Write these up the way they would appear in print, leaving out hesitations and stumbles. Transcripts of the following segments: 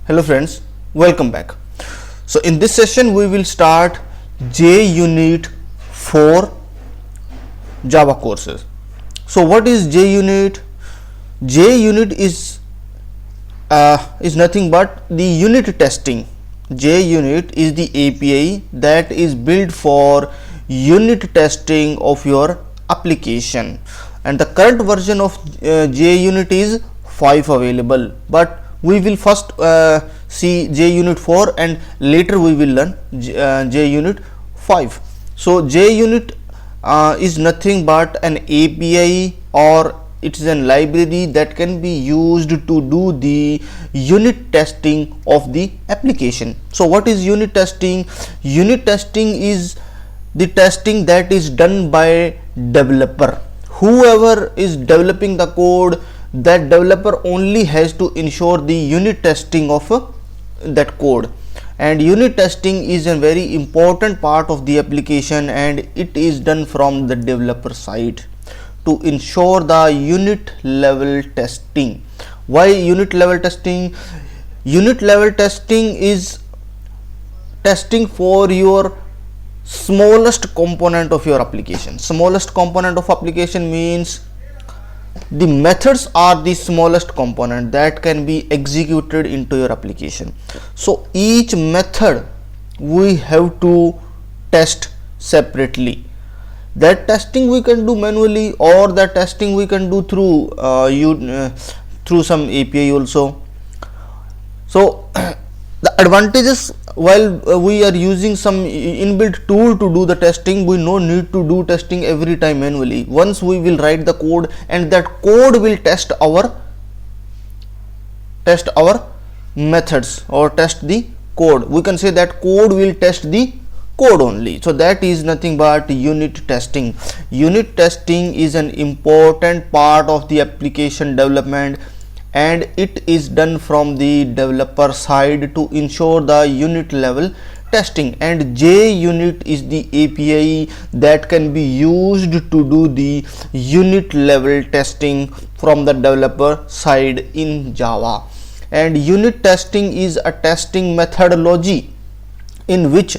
Hello friends, welcome back. So in this session we will start JUnit 4 Java courses. So what is JUnit? JUnit is nothing but the unit testing. JUnit is the API that is built for unit testing of your application, and the current version of JUnit is 5 available, but we will first see JUnit 4 and later we will learn JUnit 5. So JUnit is nothing but an API, or it is a library that can be used to do the unit testing of the application. So what is unit testing? Unit testing is the testing that is done by developer. Whoever is developing the code, that developer only has to ensure the unit testing of that code, and unit testing is a very important part of the application, and it is done from the developer side to ensure the unit level testing. Why unit level testing? Unit level testing is testing for your smallest component of your application. Smallest component of application means the methods are the smallest component that can be executed into your application. So each method we have to test separately. That testing we can do manually, or that testing we can do through through some API also. So the advantages, while we are using some inbuilt tool to do the testing, we no need to do testing every time manually. Once we will write the code, and that code will test our methods or test the code. We can say that code will test the code only. So that is nothing but unit testing. Unit testing is an important part of the application development, and it is done from the developer side to ensure the unit level testing, and JUnit is the API that can be used to do the unit level testing from the developer side in Java. And unit testing is a testing methodology in which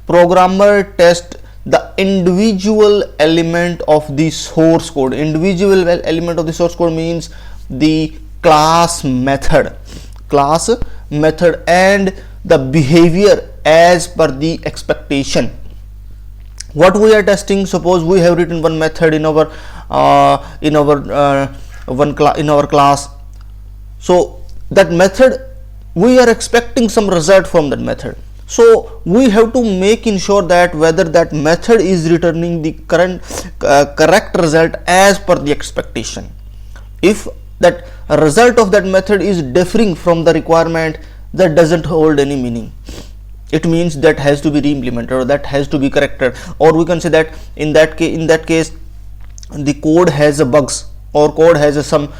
programmer test the individual element of the source code. Individual element of the source code means the class method and the behavior as per the expectation. What we are testing? Suppose we have written one method in our class. So that method, we are expecting some result from that method. So we have to make sure that whether that method is returning the correct result as per the expectation. If that result of that method is differing from the requirement, that doesn't hold any meaning. It means that has to be re-implemented, or that has to be corrected, or we can say that in that case the code has a bugs, or code has some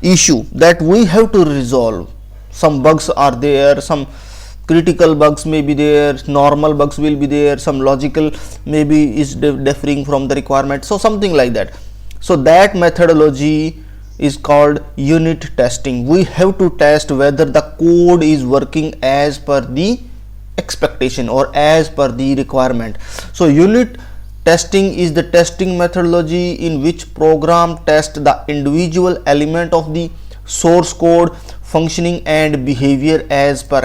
issue that we have to resolve. Some bugs are there, some critical bugs may be there, normal bugs will be there, some logical maybe is differing from the requirement, so something like that. So that methodology is called unit testing. We have to test whether the code is working as per the expectation or as per the requirement. So unit testing is the testing methodology in which program tests the individual element of the source code functioning and behavior as per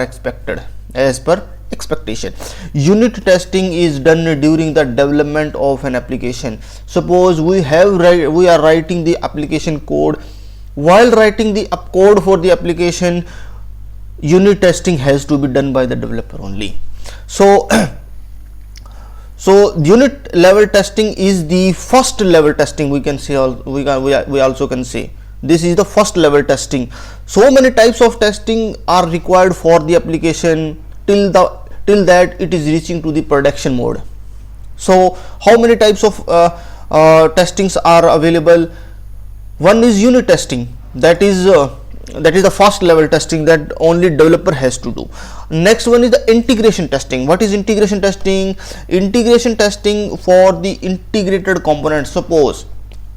expectation. Unit testing is done during the development of an application. Suppose we are writing the application code. While writing the code for the application, unit testing has to be done by the developer only. So unit level testing is the first level testing, we can say. We also can say this is the first level testing. So many types of testing are required for the application till that it is reaching to the production mode. So how many types of testings are available? One is unit testing, that is the first level testing that only developer has to do. Next one is the integration testing. What is integration testing? Integration testing for the integrated components. Suppose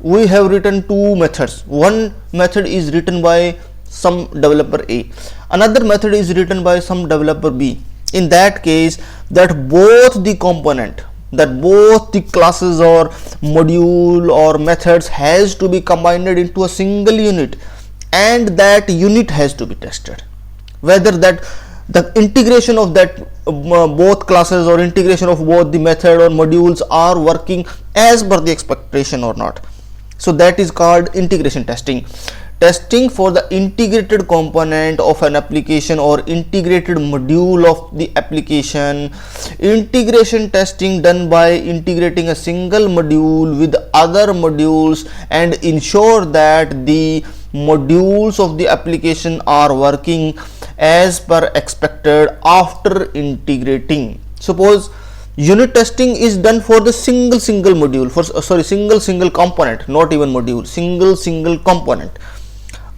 we have written two methods. One method is written by some developer A. Another method is written by some developer B. In that case, that both the component, that both the classes or module or methods has to be combined into a single unit, and that unit has to be tested, whether that the integration of that both classes or integration of both the method or modules are working as per the expectation or not. So that is called integration testing. Testing for the integrated component of an application or integrated module of the application. Integration testing done by integrating a single module with other modules and ensure that the modules of the application are working as per expected after integrating. Suppose unit testing is done for the single module, for single component, not even module, single component.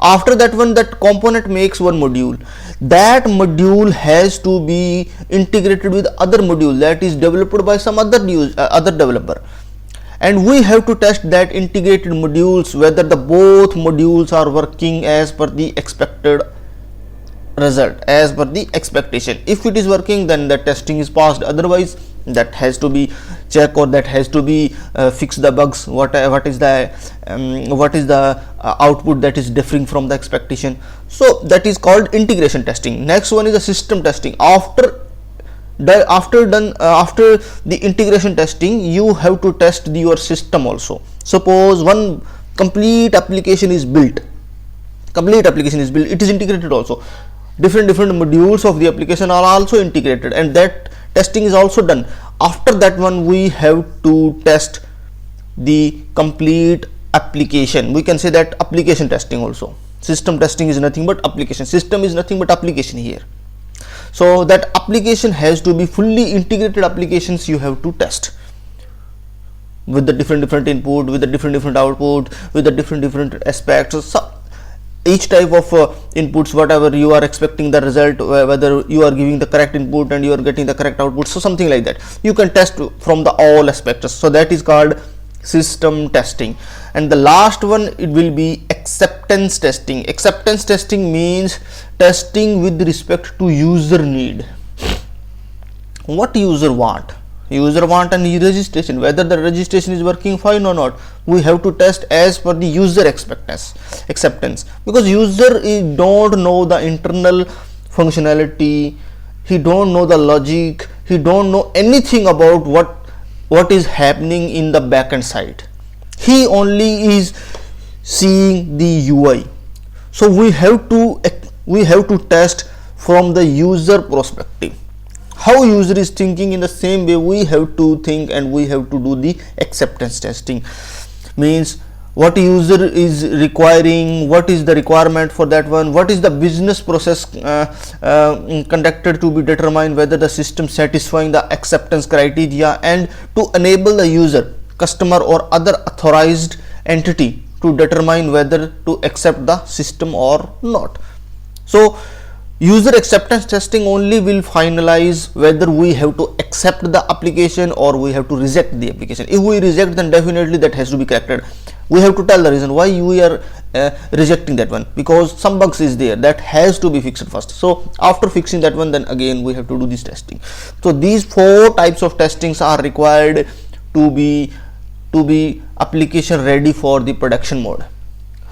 After that one, that component makes one module. That module has to be integrated with other module that is developed by some other developer, and we have to test that integrated modules whether the both modules are working as per the expected result, as per the expectation. If it is working, then the testing is passed. Otherwise, that has to be check, or that has to be fix the bugs. What is the output that is differing from the expectation. So that is called integration testing. Next one is the system testing. After the integration testing, you have to test your system also. Suppose one complete application is built, it is integrated also. Different modules of the application are also integrated, and that testing is also done. After that one, we have to test the complete application. We can say that application testing also. System testing is nothing but application. System is nothing but application here. So that application has to be fully integrated applications you have to test, with the different input, with the different output, with the different aspects. So each type of inputs, whatever you are expecting the result, whether you are giving the correct input and you are getting the correct output, so something like that you can test from the all aspects. So that is called system testing. And the last one, it will be acceptance testing. Acceptance testing means testing with respect to user need. What user want and registration, whether the registration is working fine or not. We have to test as per the user acceptance, because user don't know the internal functionality, he don't know the logic, he don't know anything about what is happening in the backend side. He only is seeing the UI. So we have to test from the user perspective. How user is thinking, in the same way we have to think, and we have to do the acceptance testing. Means what user is requiring, what is the requirement for that one, what is the business process conducted to be determined whether the system satisfying the acceptance criteria, and to enable the user, customer or other authorized entity to determine whether to accept the system or not. So user acceptance testing only will finalize whether we have to accept the application or we have to reject the application. If we reject, then definitely that has to be corrected. We have to tell the reason why we are rejecting that one, because some bugs is there that has to be fixed first. So after fixing that one, then again we have to do this testing. So these 4 types of testings are required to be application ready for the production mode.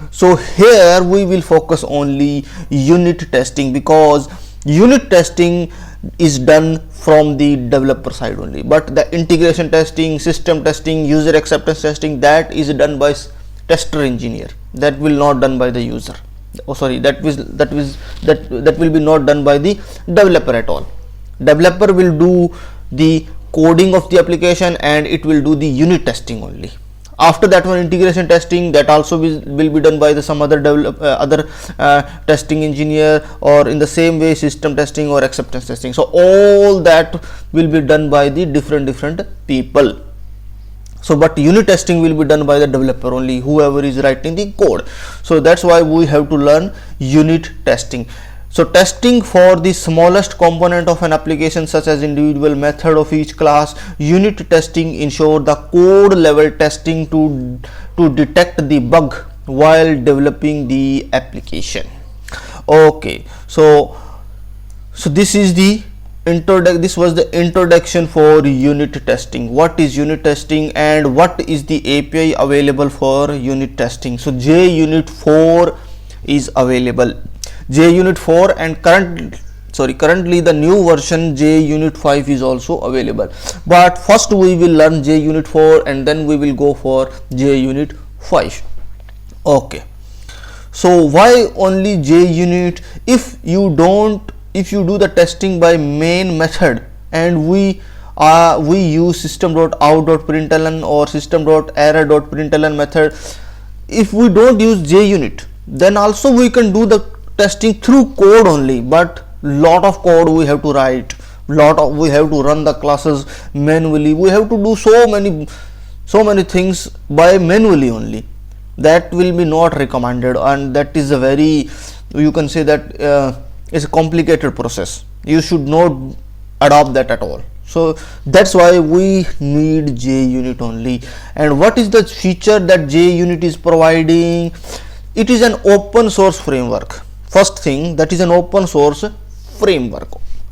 So here we will focus only unit testing, because unit testing is done from the developer side only, but the integration testing, system testing, user acceptance testing, that is done by tester engineer. That will not done by the user. That will be not done by the developer at all. Developer will do the coding of the application and it will do the unit testing only. After that one, integration testing, that also will be done by some other testing engineer, or in the same way system testing or acceptance testing. So all that will be done by the different people. So but unit testing will be done by the developer only, whoever is writing the code. So that's why we have to learn unit testing. So testing for the smallest component of an application, such as individual method of each class. Unit testing ensure the code level testing to detect the bug while developing the application. Okay, so this is the this was the introduction for unit testing. What is unit testing and what is the API available for unit testing? So JUnit 4 is available. JUnit 4 and currently the new version JUnit 5 is also available. But first we will learn JUnit 4 and then we will go for JUnit 5. Okay. So why only JUnit? If you do the testing by main method and we use system.out.println or system.error.println method, if we don't use JUnit, then also we can do the testing through code only, but lot of code we have to write, we have to run the classes manually, we have to do so many things by manually only. That will be not recommended, and that is a very, you can say that it's a complicated process. You should not adopt that at all. So that's why we need JUnit only. And what is the feature that JUnit is providing? It is an open source framework. First thing, that is an open source framework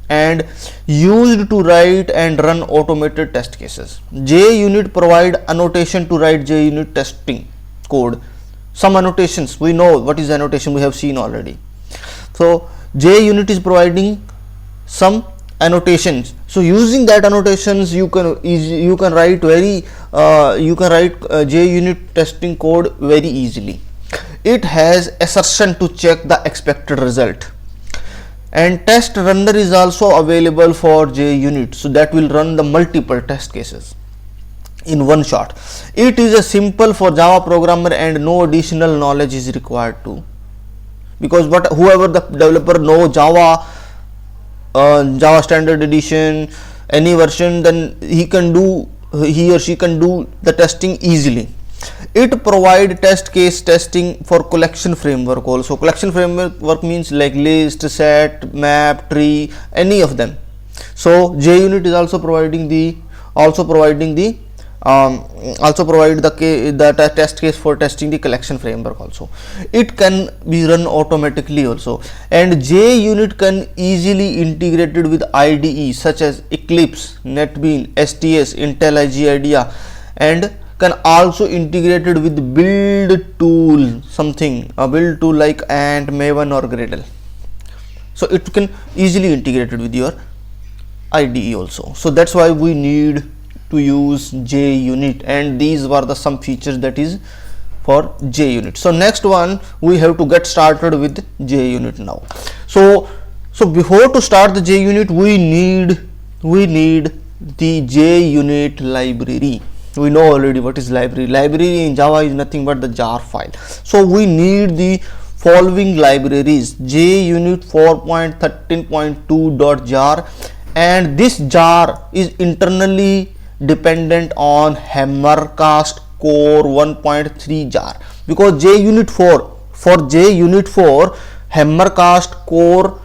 and used to write and run automated test cases. JUnit provide annotation to write JUnit testing code. Some annotations, we know what is annotation, we have seen already. So JUnit is providing some annotations. So using that annotations, you can write JUnit testing code very easily. It has assertion to check the expected result, and test runner is also available for JUnit, so that will run the multiple test cases in one shot. It is a simple for Java programmer and no additional knowledge is required to, because whoever the developer know Java, Java standard edition, any version, then he or she can do the testing easily. It provide test case testing for collection framework also. Collection framework means like list, set, map, tree, any of them. So JUnit is also providing the test case for testing the collection framework also. It can be run automatically also, and JUnit can easily integrated with IDE such as Eclipse, NetBeans, STS, IntelliJ IDEA, and can also integrated with build tool, a build tool like Ant, Maven or Gradle. So it can easily integrated with your IDE also. So that's why we need to use JUnit, and these were the some features that is for JUnit. So next one, we have to get started with JUnit now. So before to start the JUnit, we need the JUnit library. We know already what is library. Library in Java is nothing but the jar file. So we need the following libraries: JUnit 4.13.2.jar, and this jar is internally dependent on Hammercast Core 1.3 jar, because JUnit 4 Hammercast Core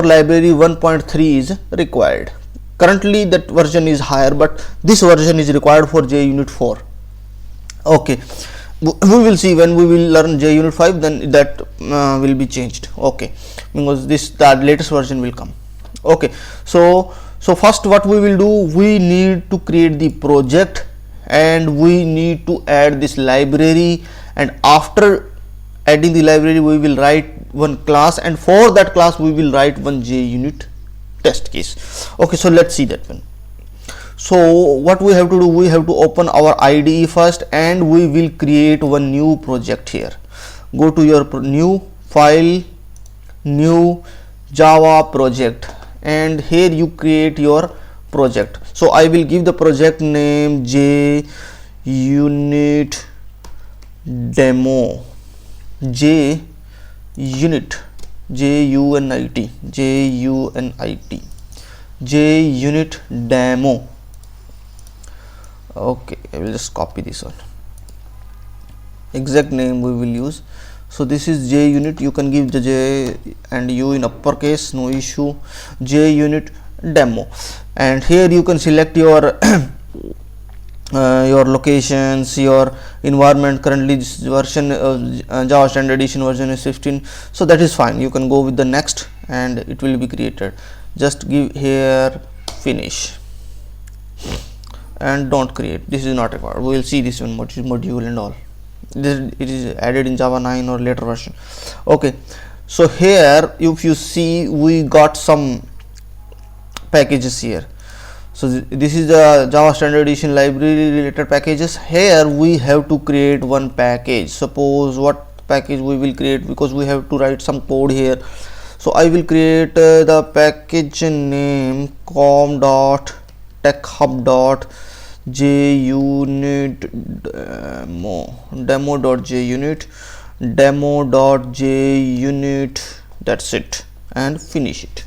library 1.3 is required. Currently that version is higher, but this version is required for JUnit 4. Okay, we will see when we will learn JUnit 5, then that will be changed. Okay, because the latest version will come. Okay, so first what we will do, we need to create the project and we need to add this library, and after adding the library we will write one class, and for that class we will write one JUnit test case. Okay, so let's see that one. So what we have to do, we have to open our IDE first and we will create one new project here. Go to your new file, new Java project, and here you create your project. So I will give the project name JUnit demo, JUnit demo. Okay, I will just copy this one. Exact name we will use. So this is JUnit. You can give the J and U in uppercase, no issue. JUnit demo, and here you can select your your locations, your environment. Currently this version Java Standard Edition version is 15, so that is fine. You can go with the next and it will be created. Just give here finish and don't create. This is not required. We will see this one module and all. This it is added in Java 9 or later version. Okay, so here if you see, we got some packages here. So this is the Java Standard Edition library related packages. Here we have to create one package. Suppose what package we will create, because we have to write some code here. So I will create the package name com.techhub.junit demo.junit, that's it, and finish it.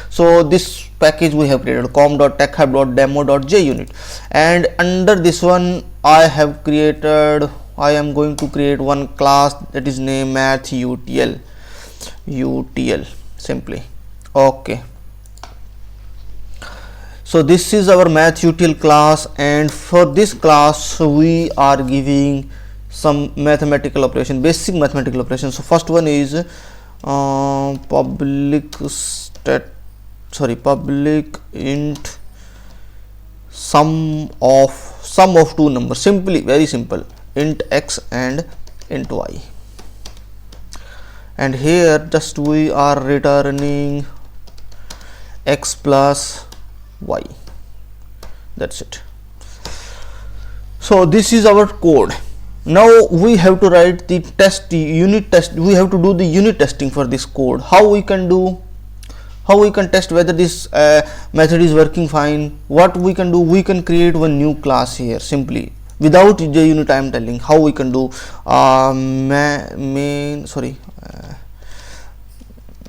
So this package we have created com.techhub.demo.junit, and under this one I am going to create one class that is named mathutl simply. Okay, so this is our mathutl class, and for this class we are giving some mathematical operation, basic mathematical operation. So first one is public int sum of two numbers, simply, very simple, int x and int y. And here just we are returning x plus y, that's it. So this is our code. Now we have to write the unit test. We have to do the unit testing for this code. How we can test whether this method is working fine? What we can do, we can create one new class here simply without JUnit. I am telling how we can do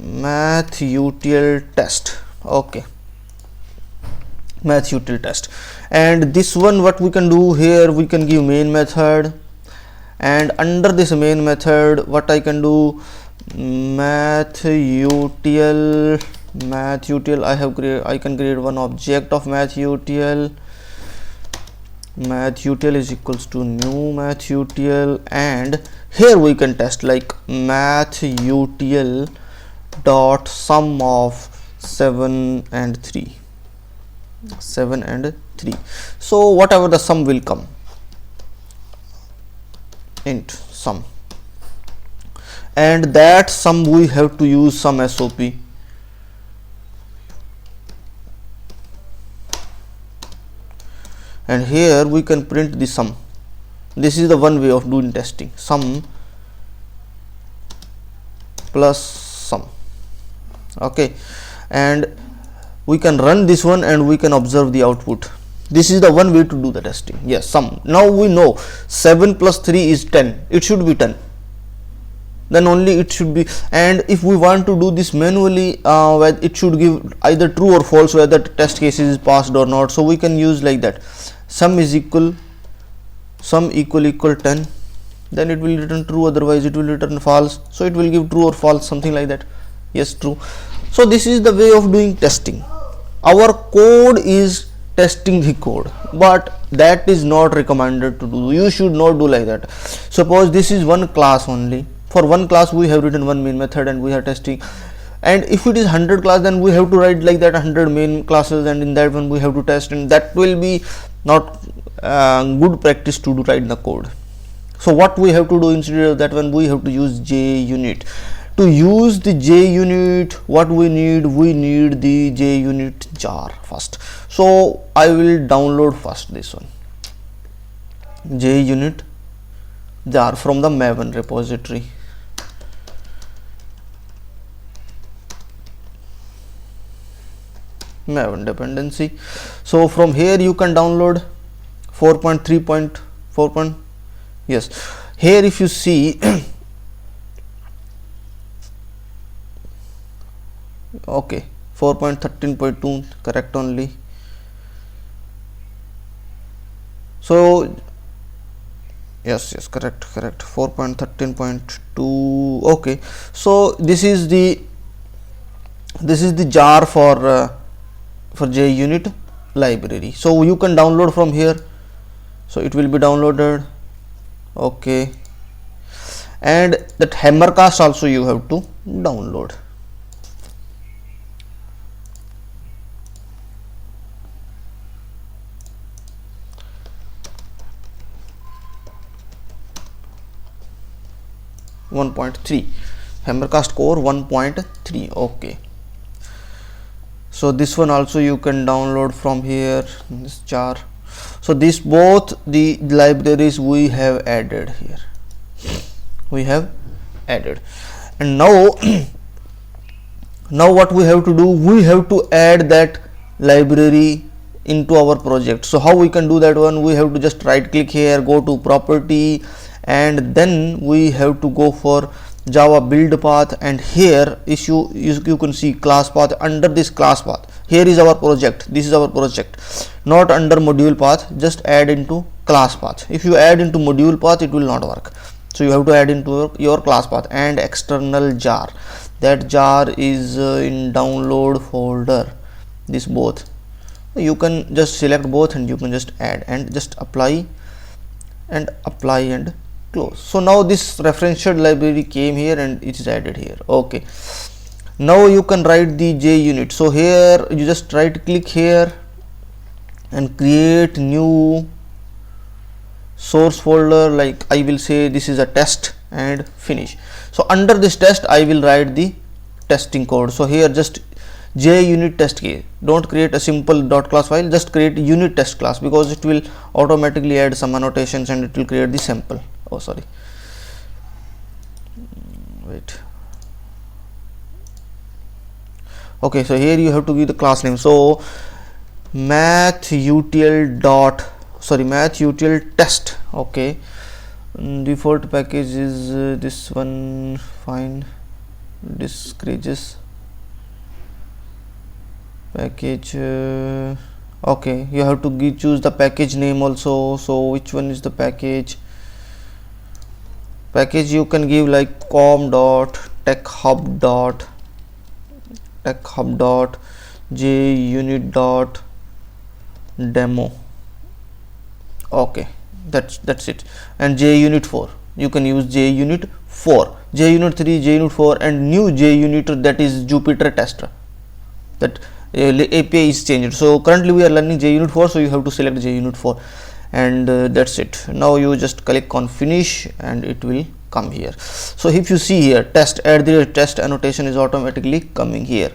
mathutl test. Okay, mathutl test. And this one, what we can do here, we can give main method, and under this main method what I can do, mathutl I can create one object of mathutl is equals to new mathutl, and here we can test like mathutl dot sum of 7 and 3. So whatever the sum will come, int sum, and that sum we have to use some SOP. And here we can print the sum. This is the one way of doing testing, sum plus sum. Okay, and we can run this one and we can observe the output. This is the one way to do the testing. Yes, sum. Now we know 7 plus 3 is 10. It should be 10. Then only it should be. And if we want to do this manually, it should give either true or false whether the test case is passed or not. So we can use like that. Sum equal 10. Then it will return true. Otherwise, it will return false. So it will give true or false, something like that. Yes, true. So this is the way of doing testing. Our code is testing the code, but that is not recommended to do. You should not do like that. Suppose this is one class only. For one class we have written one main method and we are testing, and if it is 100 class, then we have to write like that 100 main classes, and in that one we have to test, and that will be not good practice to do write the code. So what we have to do, instead of that one, we have to use JUnit. To use the JUnit, what we need the JUnit jar first. So I will download first this one, JUnit jar, from the Maven repository. Maven dependency. So from here you can download 4.3.4. Yes, here if you see okay, 4.13.2 correct only. So yes, correct 4.13.2. okay, so this is the jar for JUnit library. So you can download from here. so it will be downloaded. Okay, and that Hammercast also you have to download. Hammercast Core 1.3. okay, so this one also you can download from here, this jar. So this both the libraries we have added here, we have added. And now now what we have to do, we have to add that library into our project. So how we can do that one, we have to just right click here, go to property, and then we have to go for Java build path, and here issue you can see class path. Under this class path, here is our project, this is our project, not under module path, just add into class path. If you add into module path, it will not work. So you have to add into your class path. And external jar, that jar is in download folder, this both. You can just select both and you can just add and just apply and close. So now this referential library came here and it is added here. Okay, now you can write the JUnit. So here you just right click here and create new source folder, like I will say this is a test, and finish. So under this test I will write the testing code. So here just JUnit test key, don't create a simple .class file, just create unit test class, because it will automatically add some annotations and it will create the sample. Oh sorry, wait. Okay, so here you have to give the class name. So mathutl test. Okay, default package is this one, fine. Discreges package. Okay, you have to choose the package name also. So which one is the package? Package you can give like com.techhub.junit.demo. okay, that's it. And JUnit 4, you can use JUnit 4, JUnit 3, JUnit 4, and new JUnit, that is Jupyter tester. That API is changed. So currently we are learning JUnit 4, so you have to select JUnit 4, and that's it. Now you just click on finish and it will come here. So if you see here, test annotation is automatically coming here,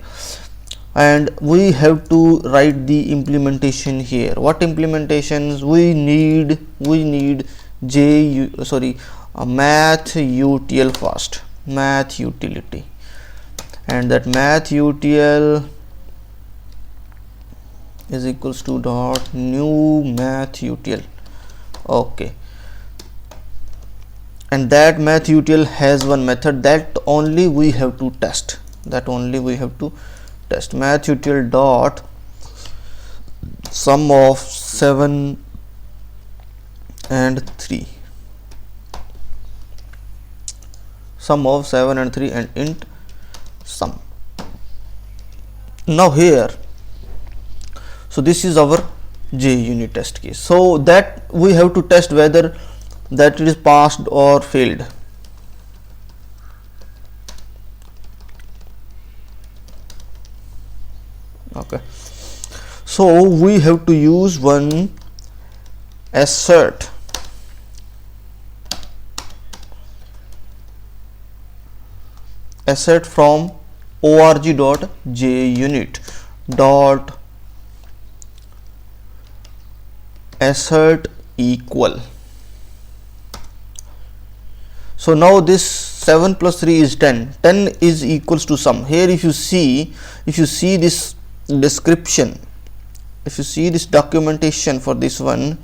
and we have to write the implementation here. What implementations we need? We need mathutl first, math utility, and that mathutl is equals to dot new mathutl. Okay, and that mathutl has one method that only we have to test, mathutl dot sum of 7 and 3, and int sum. Now here, so this is our JUnit test case, so that we have to test whether that it is passed or failed. Okay, so we have to use one assert from org.junit.assert equal. So now this 7 plus 3 is 10. 10 is equals to sum. Here if you see this description, if you see this documentation for this one,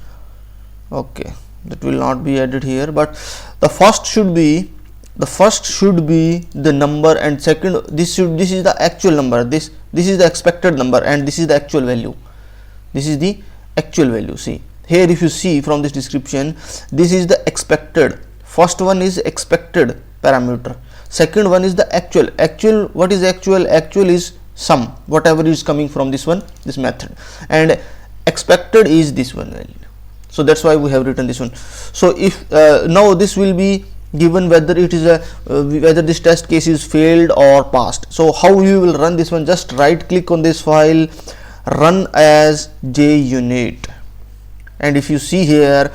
okay, that will not be added here, but the first should be the number, and second this is the actual number, this is the expected number, and this is the actual value. See here, if you see from this description, this is the expected. First one is expected parameter, second one is the actual. What is actual is sum, whatever is coming from this method, and expected is this one value. So that's why we have written this one. So if now this will be given whether it is a whether this test case is failed or passed. So how you will run this one? Just right click on this file, run as JUnit, and if you see here,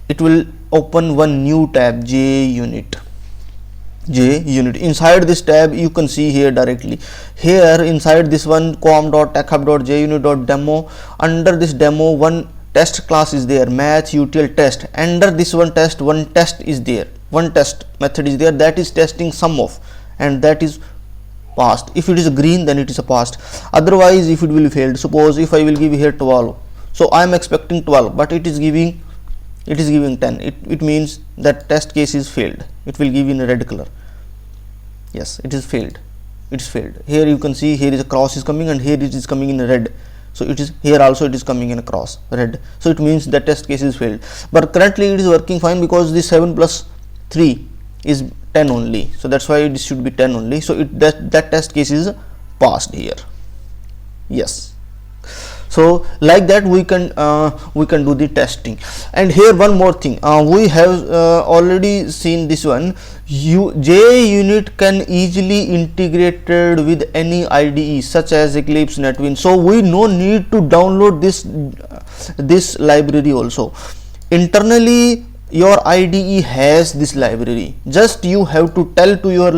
it will open one new tab, JUnit. Inside this tab you can see here directly, here inside this one com.techhub.junit.demo, under this demo one test class is there, math-util test. Under this one test, one test is there, one test method is there, that is testing sum of, and that is passed. If it is green, then it is a passed. Otherwise, if it will failed, suppose if I will give here 12, so I am expecting 12, but it is giving 10, it means that test case is failed. It will give in a red color. Yes, it is failed. It is failed. Here you can see, here is a cross is coming, and here it is coming in red. So it is here also, it is coming in a cross red. So it means that test case is failed. But currently it is working fine, because this 7 plus 3 is 10 only. So that's why it should be 10 only. So that test case is passed here. Yes. So like that we can do the testing. And here one more thing, we have already seen this one. JUnit can easily integrated with any IDE such as Eclipse, NetBeans. So we no need to download this library also. Internally your IDE has this library. Just you have to tell to your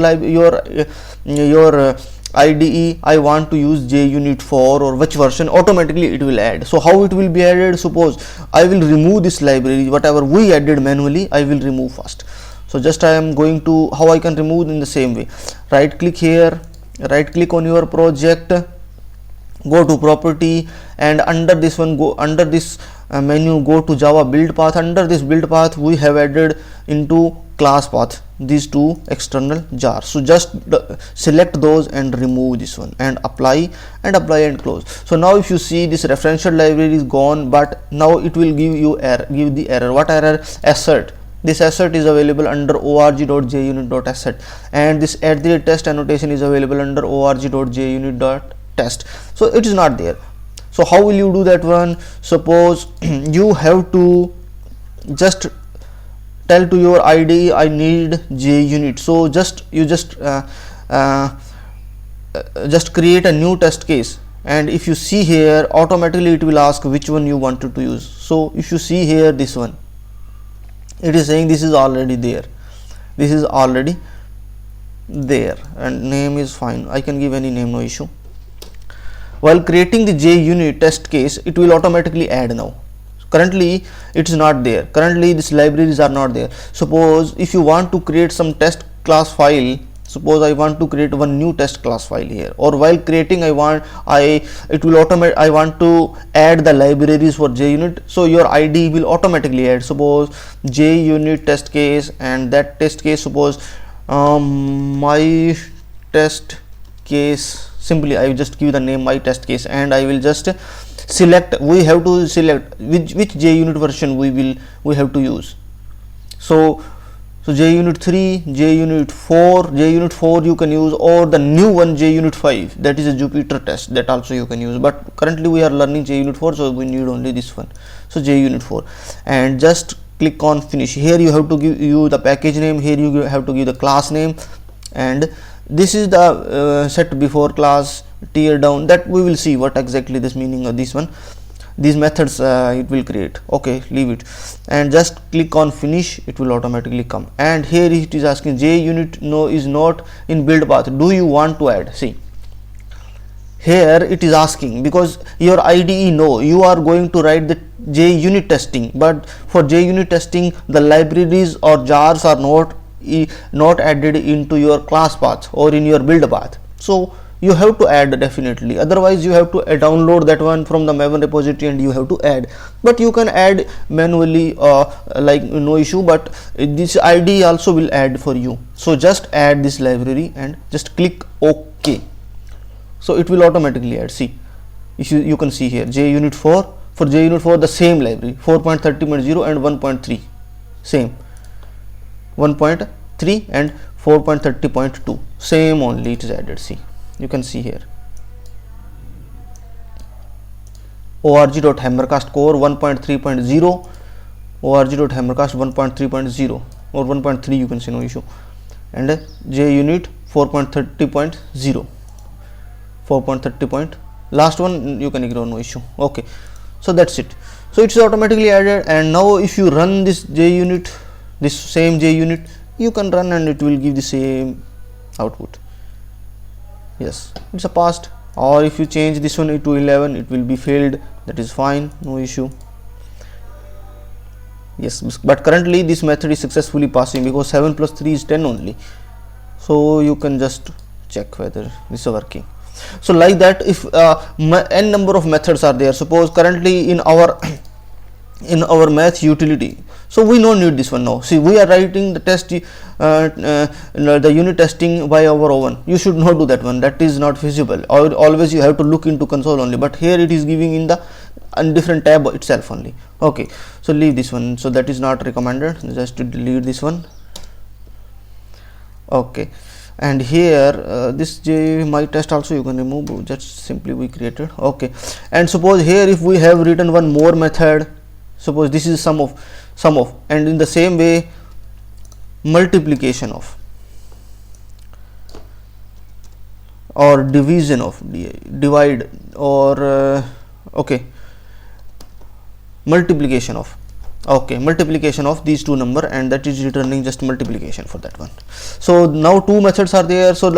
IDE, I want to use JUnit 4 or which version, automatically it will add. So how it will be added? Suppose I will remove this library, whatever we added manually, I will remove first. So just I am going to, how I can remove in the same way, right click here, right click on your project, go to property, and under this one, go under this menu, go to Java build path. Under this build path we have added into class path these two external jars. So just select those and remove this one, and apply and close. So now if you see, this referential library is gone, but now it will give you the error. What error? Assert. This assert is available under org.junit.asset, and this @test annotation is available under org.junit.test. So it is not there. So how will you do that one? Suppose you have to just tell to your IDE, I need JUnit. So you just create a new test case, and if you see here, automatically it will ask which one you wanted to use. So if you see here, this one, it is saying this is already there, this is already there, and name is fine, I can give any name, no issue. While creating the JUnit test case, it will automatically add now. Currently it is not there, currently these libraries are not there. Suppose if you want to create some test class file, suppose I want to create one new test class file here, or while creating I want to add the libraries for JUnit. So your IDE will automatically add, suppose JUnit test case, and that test case, suppose my test case, simply I will just give the name my test case, and I will just select, we have to select which JUnit version we have to use. So JUnit 3, JUnit 4 you can use, or the new one JUnit 5, that is a Jupyter test, that also you can use, but currently we are learning JUnit 4, so we need only this one. So JUnit 4, and just click on finish. Here you have to give the package name, here you have to give the class name, and this is the set before class, tear down, that we will see what exactly this meaning of this one, these methods it will create. Okay, leave it, and just click on finish, it will automatically come. And here it is asking JUnit no is not in build path, do you want to add? See here it is asking, because your IDE know you are going to write the JUnit testing, but for JUnit testing the libraries or jars are not added into your class path or in your build path. So you have to add definitely, otherwise you have to download that one from the Maven repository and you have to add. But you can add manually, like no issue, but this IDE also will add for you. So just add this library and just click OK. So it will automatically add. See, you can see here JUnit 4, for JUnit 4 the same library 4.30.0 and 1.3 same, 1.3 and 4.30.2 same only it is added. See, you can see here org.hammercast core 1.3.0 org.hammercast 1.3.0 or 1.3 you can say, no issue. And JUnit 4.30.0, 4.30. Last one you can ignore, no issue. Okay, so that's it. So it's automatically added, and now if you run this JUnit, this same JUnit, you can run and it will give the same output. Yes, it's a passed. Or if you change this one to 11, it will be failed. That is fine, no issue. Yes, but currently this method is successfully passing because 7 plus 3 is 10 only. So you can just check whether this is working. So like that, if n number of methods are there, suppose currently in our math utility, so we don't need this one now. See, we are writing the test, the unit testing by our own. You should not do that one. That is not feasible. Always you have to look into console only. But here it is giving in the different tab itself only. Okay, so leave this one. So that is not recommended. Just to delete this one. Okay, and here this my test also you can remove. Just simply we created. Okay, and suppose here if we have written one more method. Suppose this is sum of, and in the same way multiplication of or division of, divide or okay, multiplication of, okay, multiplication of these two number, and that is returning just multiplication for that one. So now two methods are there. So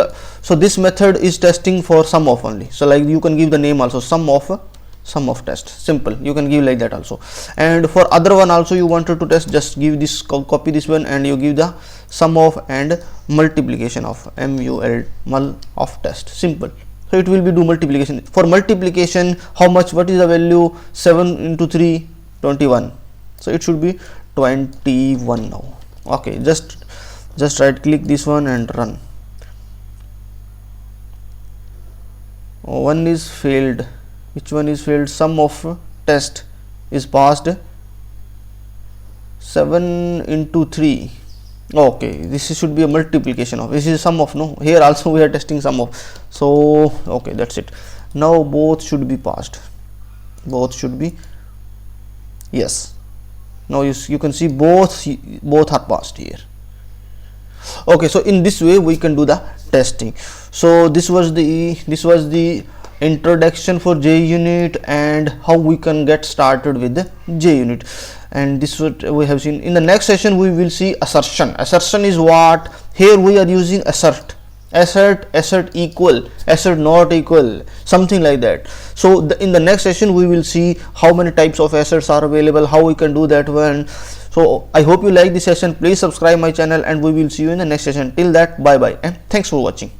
this method is testing for sum of only. So like you can give the name also, sum of test, simple, you can give like that also. And for other one also you wanted to test, just give this, copy this one, and you give the sum of and multiplication of, mul of test, simple. So it will be do multiplication. For multiplication, how much, what is the value? 7 into 3, 21. So it should be 21 now. Okay, just right click this one and run. One is failed. Which one is failed? Sum of test is passed. 7 into 3. Okay, this should be a multiplication of, this is sum of, no, here also we are testing sum of. So okay, that's it. Now both should be passed. Both should be, yes. Now you can see both are passed here. Okay, so in this way we can do the testing. So this was the introduction for JUnit and how we can get started with the JUnit. And this is what we have seen. In the next session we will see assertion. Assertion is what? Here we are using assert, equal, assert not equal, something like that. So in the next session we will see how many types of asserts are available, how we can do that one. So I hope you like this session. Please subscribe my channel and we will see you in the next session. Till that, bye bye and thanks for watching.